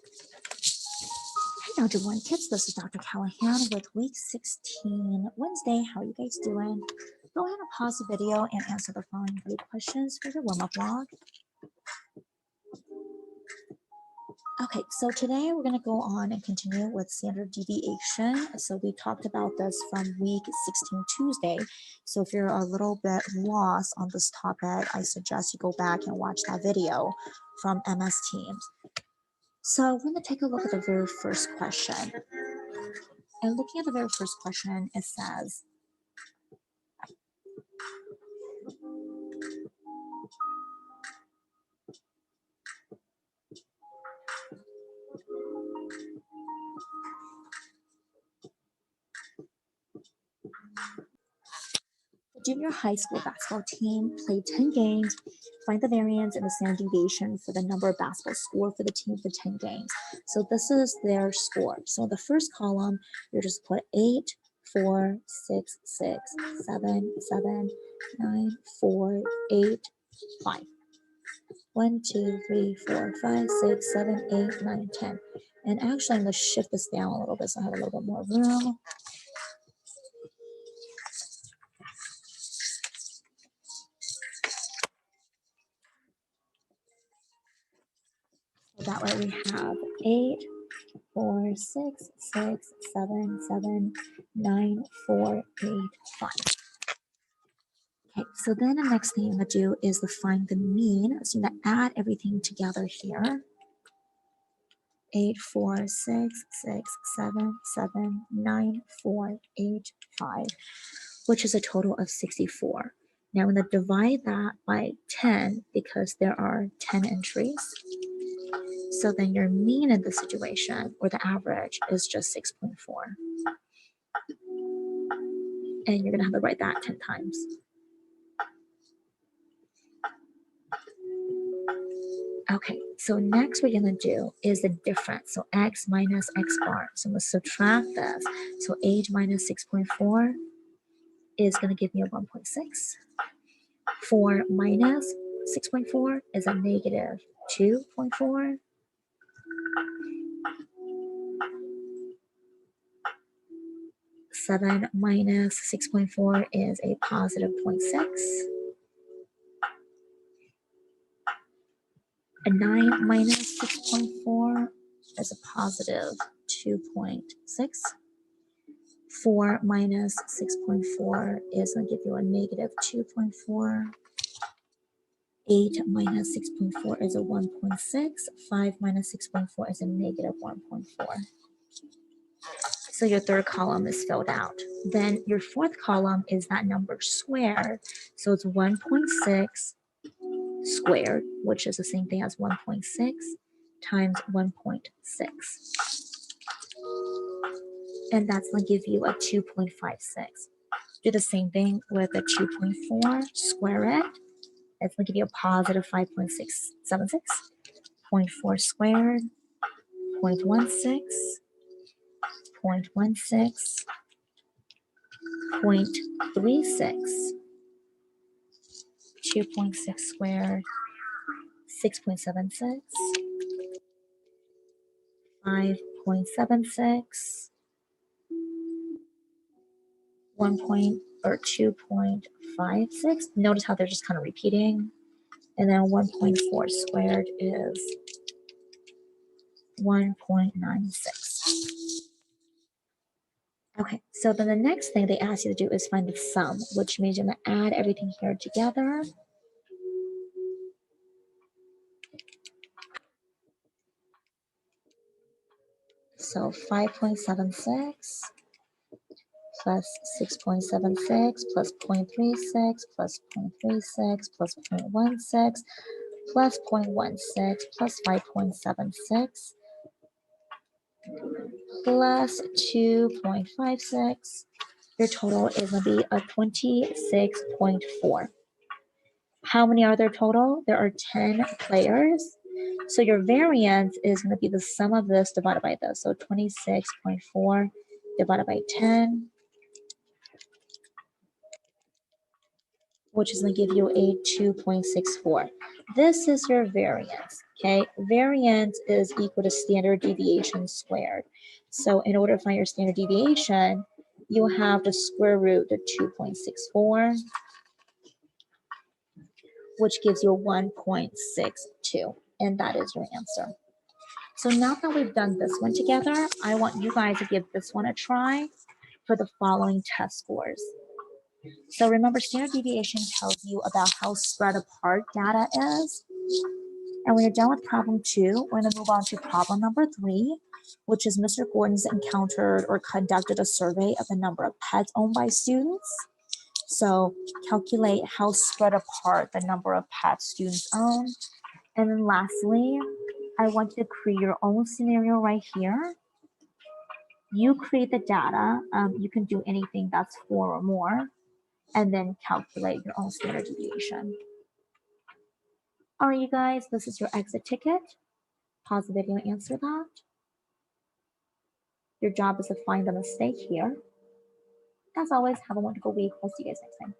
Hey everyone, kids, this is Dr. Callahan with week 16, Wednesday. How are you guys doing? Go ahead and pause the video and answer the following 3 questions for your warm-up log. Okay, so today we're going to go on and continue with standard deviation. So we talked about this from week 16 Tuesday. So if you're a little bit lost on this topic, I suggest you go back and watch that video from MS Teams. So we're going to take a look at the very first question. And looking at the very first question, it says, the junior high school basketball team played 10 games. Find the variance and the standard deviation for the number of basketball scored for the team for 10 games. So this is their score. So in the first column, you just put 8, 4, 6, 6, 7, 7, 9, 4, 8, 5. 1, 2, 3, 4, 5, 6, 7, 8, 9, 10. And actually, I'm going to shift this down a little bit so I have a little bit more room. So that way we have 8, 4, 6, 6, 7, 7, 9, 4, 8, 5. Okay, so then the next thing I'm going to do is to find the mean. So I'm going to add everything together here. 8, 4, 6, 6, 7, 7, 9, 4, 8, 5, which is a total of 64. Now I'm going to divide that by 10 because there are 10 entries. So then your mean in the situation, or the average, is just 6.4. And you're going to have to write that 10 times. Okay, so next what you're going to do is the difference. So x minus x bar. So I'm going to subtract this. So 8 minus 6.4 is going to give me a 1.6. 4 minus 6.4 is a negative 2.4. 7 minus 6.4 is a positive 0.6. A 9 minus 6.4 is a positive 2.6. 4 minus 6.4 is going to give you a negative 2.4. 8 minus 6.4 is a 1.6. 5 minus 6.4 is a negative 1.4. So your third column is filled out. Then your fourth column is that number squared. So it's 1.6 squared, which is the same thing as 1.6 times 1.6. And that's going to give you a 2.56. Do the same thing with a 2.4, square it. It's going to give you a positive 5.676. 0.4 squared, 0.16, 0.16, 0.36, 2.6 squared, 6.76, 5.76, 2.56. Notice how they're just kind of repeating. And then 1.4 squared is 1.96. Okay, so then the next thing they ask you to do is find the sum, which means you're going to add everything here together. So 5.76 plus 6.76 plus 0.36 plus 0.36 plus 0.16 plus 0.16 plus 5.76 plus 2.56. Your total is going to be a 26.4. How many are there total? There are 10 players. So your variance is going to be the sum of this divided by this. So 26.4 divided by 10, which is going to give you a 2.64. This is your variance. Okay, variance is equal to standard deviation squared. So in order to find your standard deviation, you have to square root the 2.64, which gives you 1.62, and that is your answer. So now that we've done this one together, I want you guys to give this one a try for the following test scores. So remember, standard deviation tells you about how spread apart data is. And when you're done with problem 2, we're going to move on to problem number 3, which is Mr. Gordon's encountered or conducted a survey of the number of pets owned by students. So calculate how spread apart the number of pets students own. And then lastly, I want you to create your own scenario right here. You create the data. You can do anything that's 4 or more, and then calculate your own standard deviation. All right, you guys, this is your exit ticket. Pause the video and answer that. Your job is to find the mistake here. As always, have a wonderful week. We'll see you guys next time.